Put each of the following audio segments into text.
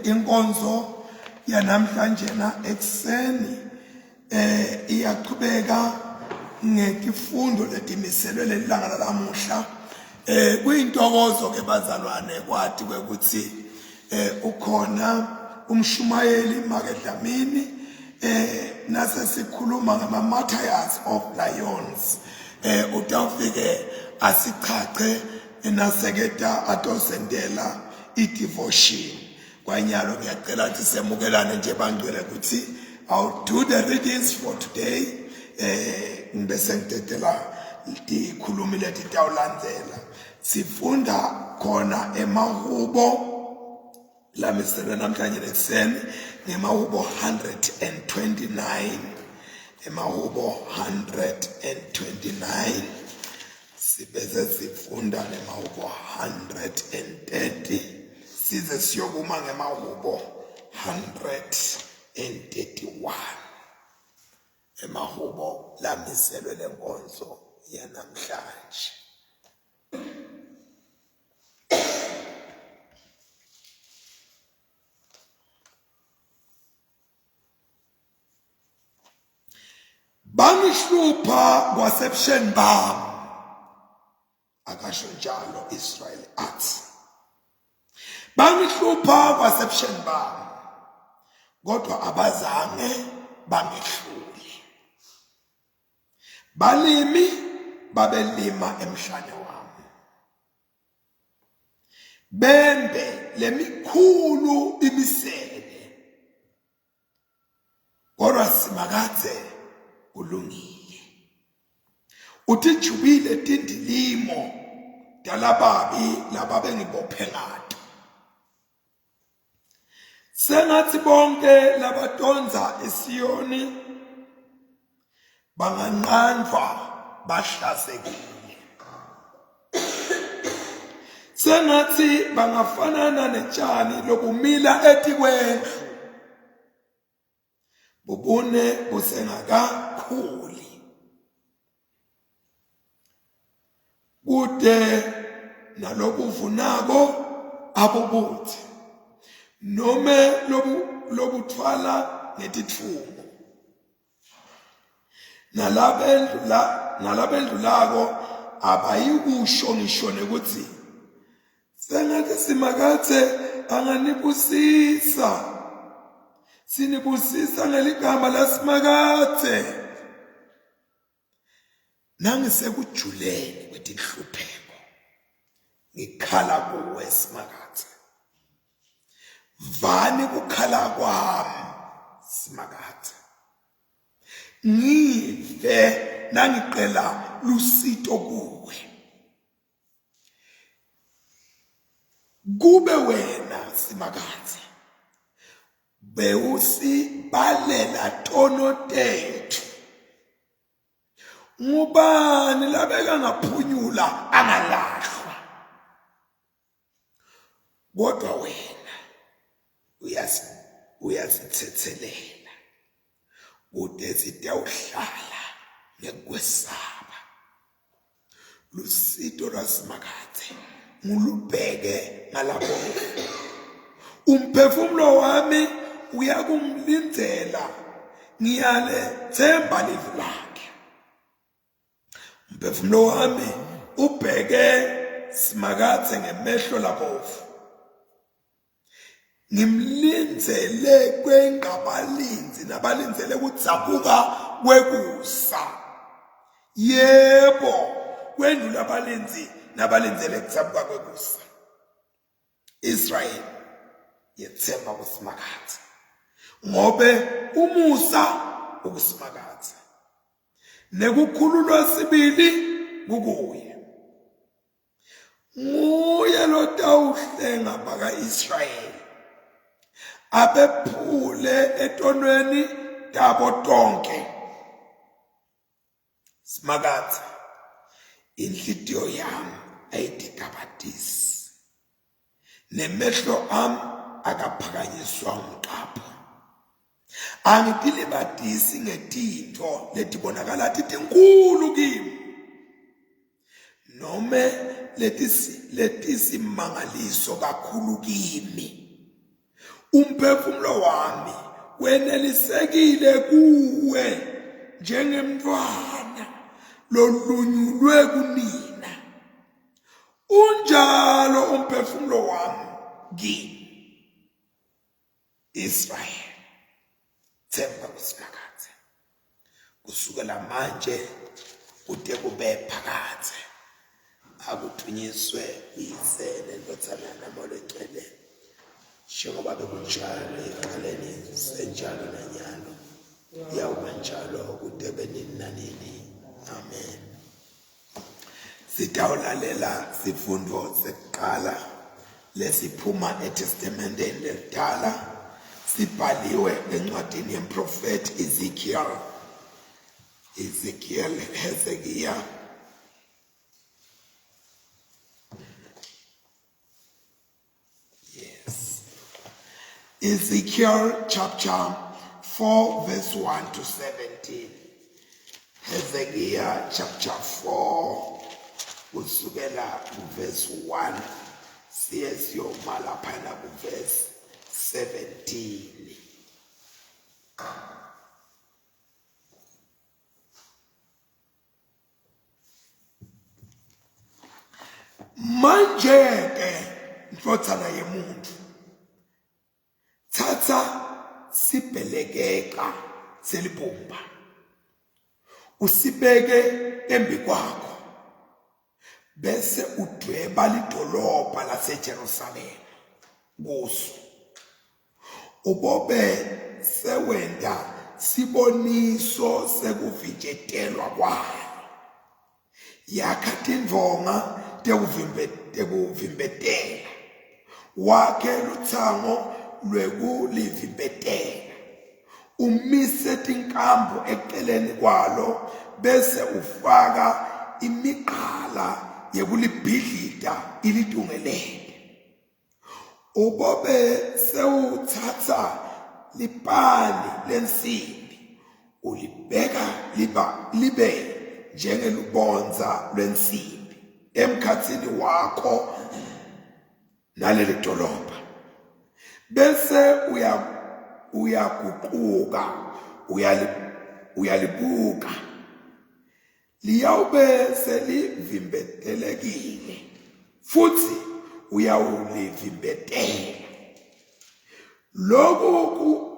inkonzo yanamhlanje na ekseni iyaqhubeka ngetifundo letimiselwe lelanga lamuhla. Kuyintokozo ke bazalwane kwathi ukuthi ukhona umshumayeli Makedlamini nase sikhuluma ngama martyrs of lions. Utawufike asichache naseketa atosendela i-devotion. Kwanyalo ngiyacela ukuthi semukelane nje bangcwele ukuthi I'll do the readings for today. Ngibese ngidedela ikhulumi leti tawulandzela. Sifunda khona emahubo lamisela namhlanje lekuseni ngemahubo 129. Emahubo 129. Sibese sifunda nemahubo 130. Size siyokuma ngemahubo 131. Emahubo lamiselwe lenkonzo yanamhlanje. Bangihlupha kwasebusheni bami, akasho njalo Israel athi. Bangihlupha kwasebusheni bami, kodwa abazange bangihlule. Balimi babelima emhlane wami, bembe lemikhulu imisele, kodwa simakathe ulungile. Uthi jubile tindilimo dalababi lababe ngibophe ngato. Sengathi bonke labatonza eSiyoni banganqandwa bahlasekile. Sengathi bangafanana netshani lokumila etikwendlu, bubune busengakakhuli. Kude nalobuvunako abubuthi, nome lobuthwala ngetitfumo. Nalabendlulako abayikusho ngisho nekuthi sengathi simakathe anganibusisa. Sinibusisa ngeligama lasimakathe. Nangisekujuleni kwetinhlupheko ngikhala kuwe simakathe. Vani kukhala kwami simakathe. Ngive nangiqela lusito kuwe. Kube wena simakathe bewusibalela tono tethu. Ngubani labeka ngaphunyula angalahlwa? Kodwa wena uyasithethelela ude sitawuhlala ngekwesaba. Lusito lwasimakathe ngulubheke ngalabo. Umphefumulo wami uyakumlindela, ngiyale themba livi lakhe. Umphefumulo wami ubheke simakathe ngemehlo labovu. Ngimlindzele kwengabalinzi nabalindzele kudzabuka kwekusa. Yebo, kwendlula abalinzi nabalindzele kudzabuka kwekusa. Israel yethemba kusimakathe, ngobe umusa ukusimakathe, nekukhululwa sibili kukuye. Nguye lotawuhlenga baka Israel abephule etonweni tabo tonke. Simakathe, inhlitiyo yami ayidikabadisi, nemehlo ami akaphakanyiswa umqapho. Angidilibadisi ngetintfo letibonakala tinkulu kimi, nome letisimangaliso kakhulu kimi. umphefumulo wami wenelisekile kuwe njengemntwana lolunyulwe kunina. Unjalo umphefumulo wami kimi. Israel, themba kusiphakathe. Kusukela manje kude kube phakathe. Akuthunyiswe uyisele ndothana namolo ecele. Njengoba bekunjalo ekuqaleni senjalo nanyalo. Yawuba njalo kude benini nanini. Amen. Sitawulalela sifundo sekuqala lesiphuma eTestamenteni elidala. Sibhaliwe encwadini yemprofeti Ezekiel, Hezekiah. Yes. Ezekiel chapter 4 verse 1 to 17. Hezekiah chapter 4 kusukela verse 1 siyoma lapha verse 17. Manje ke mfothana yemuntu thatha sibhelekeka selibumba usibeke embi kwakho bese udweba lidolobha laseJerusalema kuso ubobe sewenda siboniso sekuvinjetelwa kwayo yakha tindvonga tekuvimbetela wakhe lutsango lwekulivimbetela umise tinkambo eceleni kwalo bese ufaka imigqala yekulibhidlita ilidungelele ubobe sewuthatha lipani lensimbi ulibeka libe njengelubonza lwensimbi emkhatsini wakho naleli dolobha bese uyaguquka uyalibuka liyawube selivimbetelekile futhi uyawulivimbetela lokhu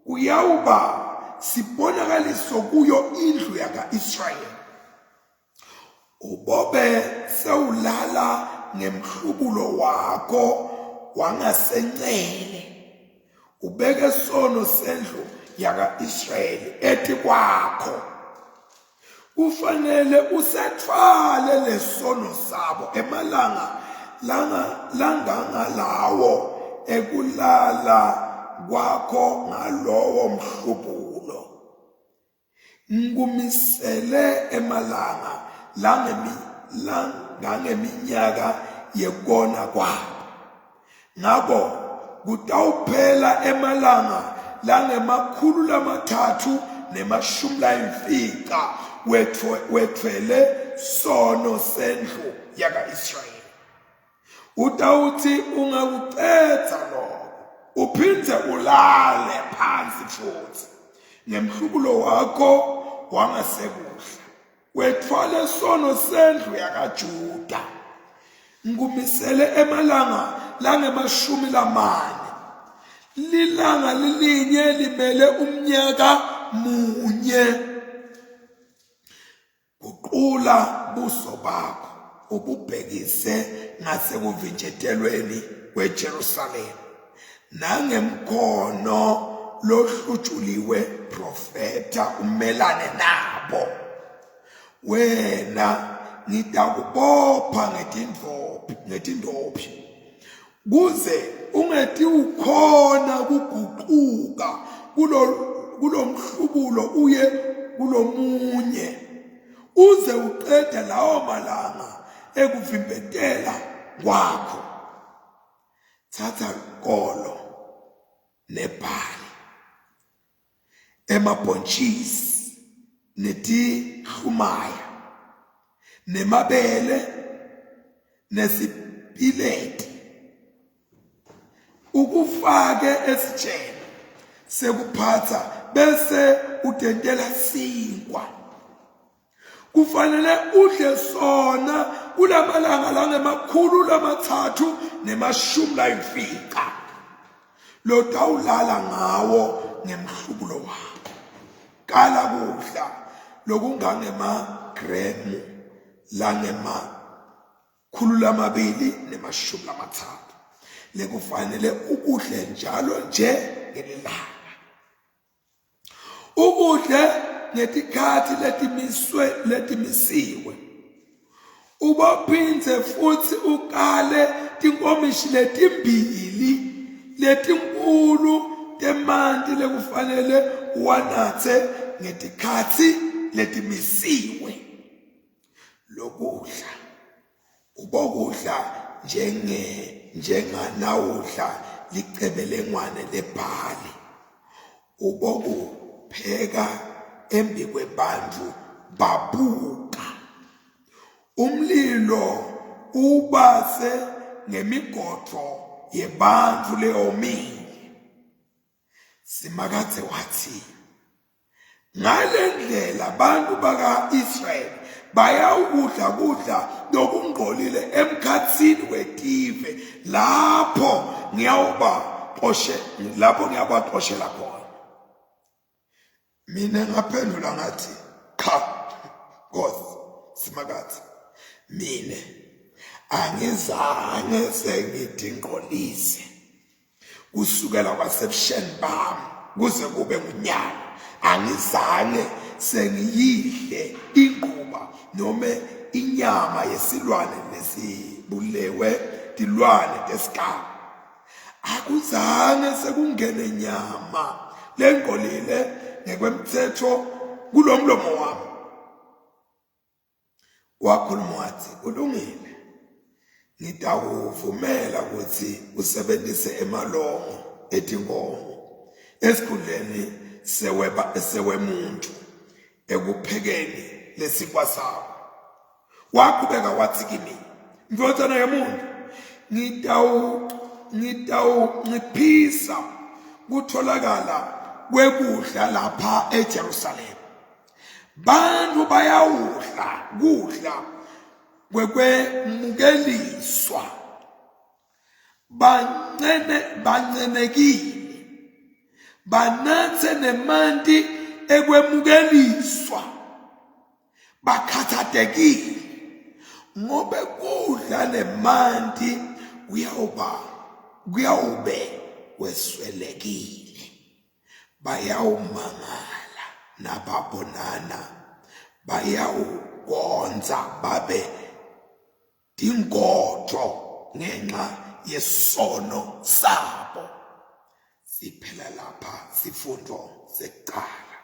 kuyawuba sibonakaliso kuyo indlu yaka-Israyeli ubobe sewulala ngemhlubulo wakho wangasencele ubeke sono sendlu yaka-Israyeli ethi kwakho kufanele usethwale lesono sabo emalanga langangalawo ekulala kwakho ngalowo mhlubulo ngumisele emalanga langeminyaka yekona kwabo ngabo kutawuphela emalanga langema350 wetfwele sono sendlu yaka-Israyeli utawuthi ungakucedza lokho uphindze ulale phansi futhi ngemhlubulo wakho wangasekuhla wetfwale sono sendlu yakaJuda ngumisele emalanga langema40 lilanga lilinye limele umnyaka munye uqula buso bakho ububhekise ngasekuvinjetelweni kweJerusalema nangemkhono lohlutshuliwe profeta umelane nabo wena ngitakubopha ngetindophi kuze ungeti ukhona kuguquka kulomhlubulo uye kulomunye uze uqede lawo malanga ekuvimbetela kwakho thatha inkolo nebhali emabhontshisi netihumaya nemabele nesipileti ukufake esitsheni sekuphatha bese udentela sinkwa. Kufanele udle sona kulamalanga langemakhulu lamathathu nemashumi layimfica lo tawulala ngawo ngemhlubulo wakho. Kala kudla lokungangema-gremu langemakhulu lamabili nemashumi lamathathu lekufanele ukudle njalo nje ngelilanga. Ukudle ngetikhathi letimisiwe. Ubophindze futhi ukale tinkomishi letimbili letinkulu temanti lekufanele uwanathe ngetikhathi letimisiwe. Lokudla ubokudla njenganawudla licebelengwane lebhali. Ubokupheka embi kwebandlu babuka. Umlilo ubase ngemigodlo yebandlu leomile. Simakadze wathi ngale ndlela abantu baka-Israyeli bayawudla kudla lokungcolile emkhatsini wetive lapho ngiyabaxoshela khona. Mina ngaphendula ngathi cha Nkosi Simakadze, mina angizange sengidingcolise kusukela kwasebusheni bami kuze kube ngunyaka. Angizange sengiyidle ingquba noma inyama yesilwane lesibulewe tilwane tesigaba. Akuzange sekungene nyama lengcolile ngekwemthetho kulomlomo wami. Wakhuluma wathi kulungile, ngitawuvumela ukuthi usebenzise emalongo etinkomo esikhundleni sewemuntu ekuphekeni lesikwa sakho. Waqhubeka wathi kimi, ndodana yomuntu, ngitawunciphisa kutholakala kwekudla lapha eJerusalema. Bantu bayawudla kudla kwekwemukeliswa bancenekile, banathe nemanti ekwemukeliswa, bakhathatekile ngobe kudla nemanti kuyawube kweswelekile. Bayawumangala nababonana, bayawukonza babe tingodlo ngenxa yesono sabo. Siphela lapha sifundo sekuqala.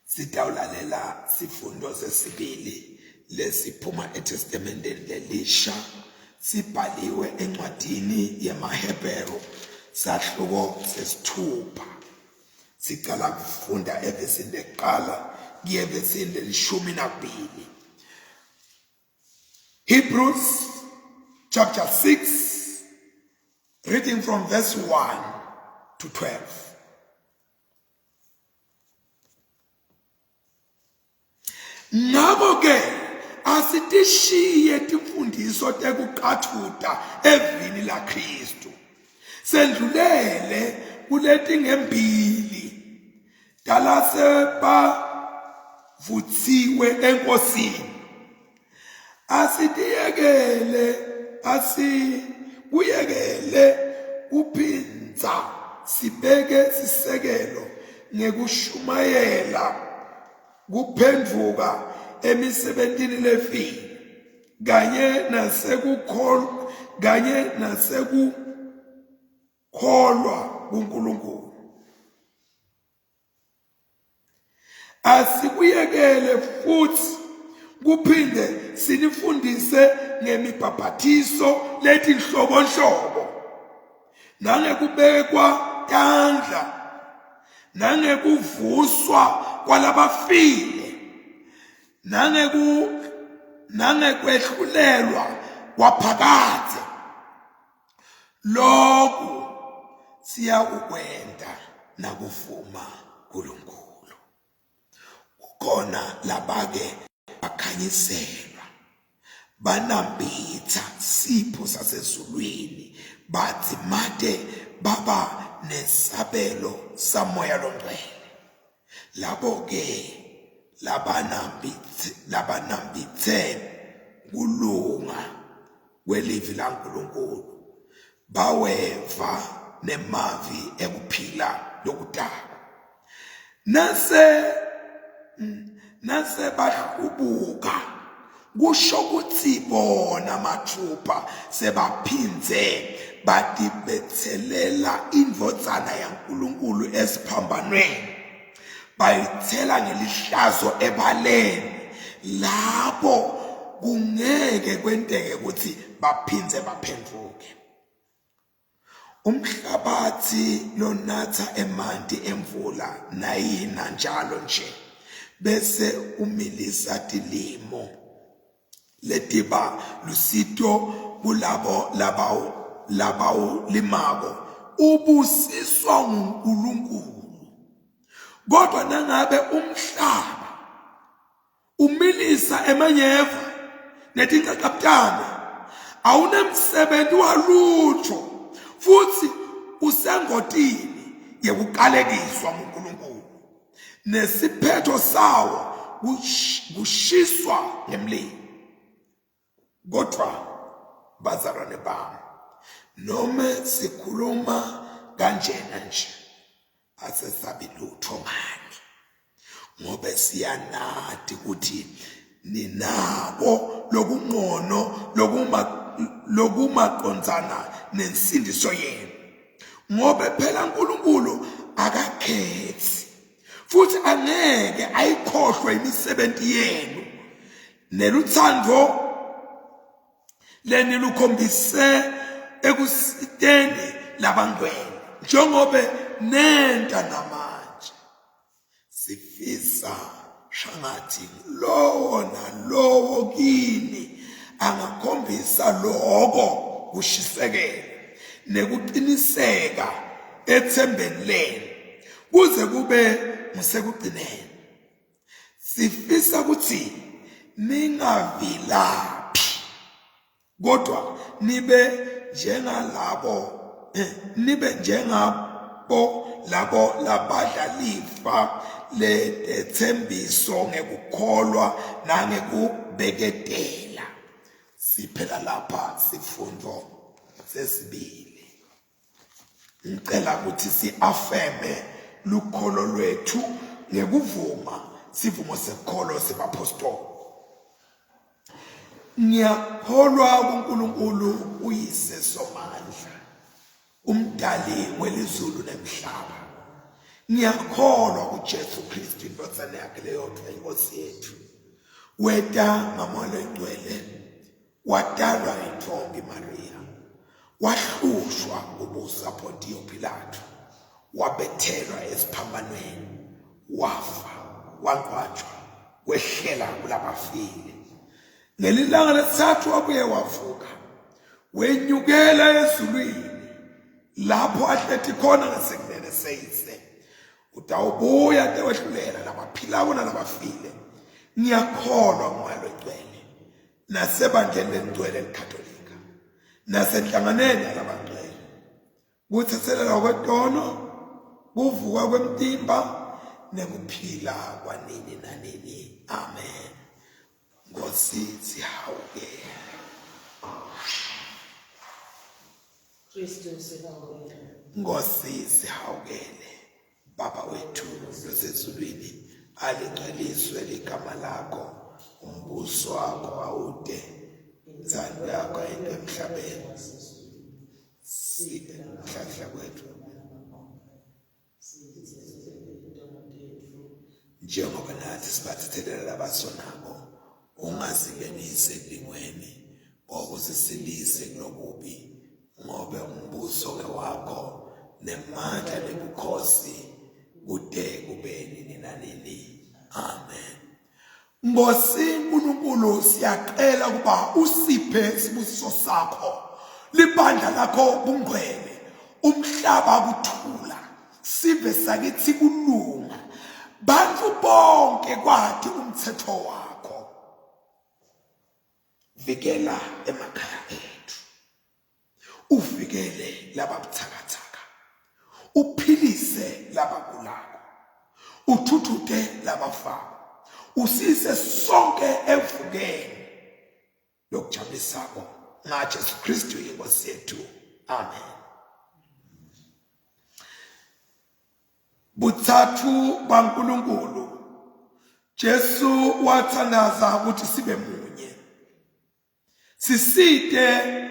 Sitawulalela sifundo sesibili lesiphuma eTestamenteni lelisha sibhaliwe encwadini yamaHebheru sahluko sesithupha. Sicala kufunda evesini lekuqala kuye evesini lelishumi nambili. Hebrews chapter 6, reading from verse 1 to 12. Ngakho-ke asitishiye timfundiso tekuqathuta evini laKristu, sendlulele kuletingembili talasebavutsiwe enkosini. Asibuyekele kuphindza sibeke sisekelo ngekushumayela kuphendvuka emisebentini lefile kanye nasekukholwa kuNkulunkulu. Asikuyekele futhi kuphinde sinifundise ngemibhaphathiso letinhlobonhlobo, nangekubekwa tandla, nangekuvuswa kwalabafile, nangekwehlulelwa kwaphakade, lokhu siyakukwenda nakuvuma uNkulunkulu. Kukhona labake bakhanyiselwa banambitha sipho sasezulwini bathi made baba nesabelo samoya longcwele. Labo ke labanambithe kulunga kwelivi laNkulunkulu baweva nemavi ekuphila lokudala. Nase bahlubuka kusho ukuthi bona mathupha sebaphinze batibethelela indvodzana yaNkulunkulu esiphambanweni bayithela ngelihlazo ebaleni lapho kungeke kwenteke ukuthi baphinze baphenduke. Umhlabathi lonatha emanti emvula nayina njalo nje bese umilisa tilimo letiba lusito kulabo labawo limako ubusiswa nguNkulunkulu. Kodwa nangabe umhlaba umilisa emanyeva netingqaqaptana awunemsebenzi walutho futhi usengotini yekuqalekiswa nguNkulunkulu nesiphetho sawo kushiswa ngemlilo. Kodwa bazalwane bami, noma sikhuluma kanjena nje asesabi lutho ngani, ngoba siyanati ukuthi ninabo lokungqono lokumaqondzana nensindiso yenu, ngoba phela uNkulunkulu akakhethi futhi angeke ayikhohlwe imisebenzi yenu neluthando leni lukhombise ekusiteni labangcwele njengoba nenta namanje. Sifisa shangathi lowo kini angakhombisa lokho kushisekela nekuqiniseka ethembeni lenu kuze kube ngusekugcineni. Sifisa ukuthi ningavilaphi kodwa nibe njengabo labo labadlalifa lethembiso ngekukholwa nangekubeketela. Siphela lapha sifundo sesibili. Ngicela ukuthi siafeme lukholo lwethu ngekuvuma sivumo sekholo sebapostoli. Ngiyakholwa kuNkulunkulu uyise somandla, umdali welizulu nemhlaba. Ngiyakholwa kuJesu Kristu indodana yakhe leyodwa inkosi yethu, weta ngamoya oyingcwele, wadalwa intombi Maria, wahlushwa kubusa Pontiyo Pilato, wabethelwa esiphambanweni, wafa, wangcwatshwa, wehlela kulabafile. Ngelilanga lesithathu wabuye wavuka, wenyukela ezulwini, lapho ahleti khona ngasekunene seyise. Utawubuya tewehlulela labaphilayo nalabafile. Ngiyakholwa ngomoya oyingcwele, nasebandleni lengcwele elikatolika, nasenhlanganweni yalabangcwele, kuthethelelwa kwetono, kuvuka kwemtimba, nekuphila kwanini nanini. Amen. Nkosi sihawukele. Kristu sihawukele. Nkosi sihawukele. Baba wethu losezulwini, alingcweliswe ligama lakho, umbuso wakho awude, inzalo yakho ayinde emhlabeni. Siphe namhlanje kwethu njengoba nathi sibathethelela labasonako, ungasingenisi ekulingweni, okusisilise kulokubi, ngoba umbuso ke wakho nemandla nebukhosi kude kube nini nanini. Amen. Nkosi uNkulunkulu, siyacela ukuba usiphe isibusiso sakho libandla lakho bungcwele, umhlaba kuthula, sibe sakithi kulunga, bantu bonke kwathi umthetho wakho. Vikela emakhaya ethu, uvikele lababuthakathaka, uphilise labagulayo, uthuthuthe labafayo, usise sonke evukeni lokujabulisako ngaJesu Kristu inkosi yethu. Amen. Buthathu baNkulunkulu, Jesu wathandaza ukuthi sibe munye, siside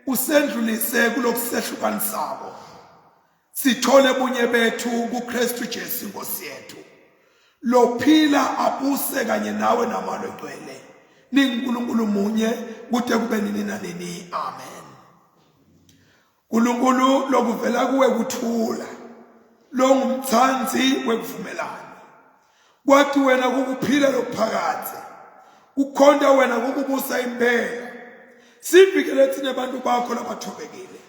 usendlulise kulokusehlukanisako, sithole bunye bethu kuKristu Jesu inkosi yethu, lophila abuse kanye nawe namalo egcwele, ninguNkulunkulu munye kude kube nini nanini. Amen. uNkulunkulu lokuvela kuwe kuthula, lo ngumthanzi wekuvumelana, kwathi wena kukuphila lokuphakathi, ukhonda wena kukubusa impela, sivikele thina bantu bakho labathobekile,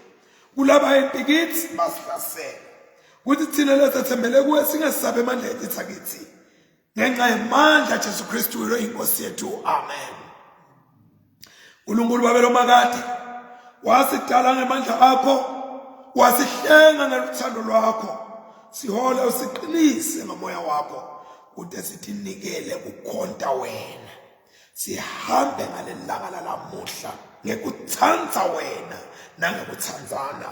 kulaba impikithi basihlasela, kuthi thina lesethembele kuwe singesabe emandla ethu akithi, ngenxa yamandla Jesu Kristu lo inkosi yethu. Amen. uNkulunkulu babelo makade wasidala ngemandla akho, wasihlenga ngeluthando lwakho, sihola usiqinise ngomoya wakho, kude sithi nikele kukhonta wena, sihambe ngalelanga lalamuhla ngekuthanza wena nangekuthanzana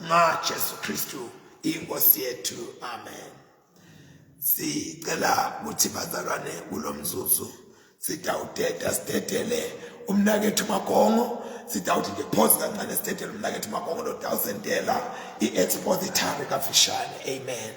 ngaJesu Kristu inkosi yethu. Amen. Sicela ukuthi bazalwane kulomzuzu sitawuthetha sitethele umnakethu Magongo, sitawuthi nje pause kancane sitethele umnakethu Magongo lo 1000 i-expository kafishane. Amen.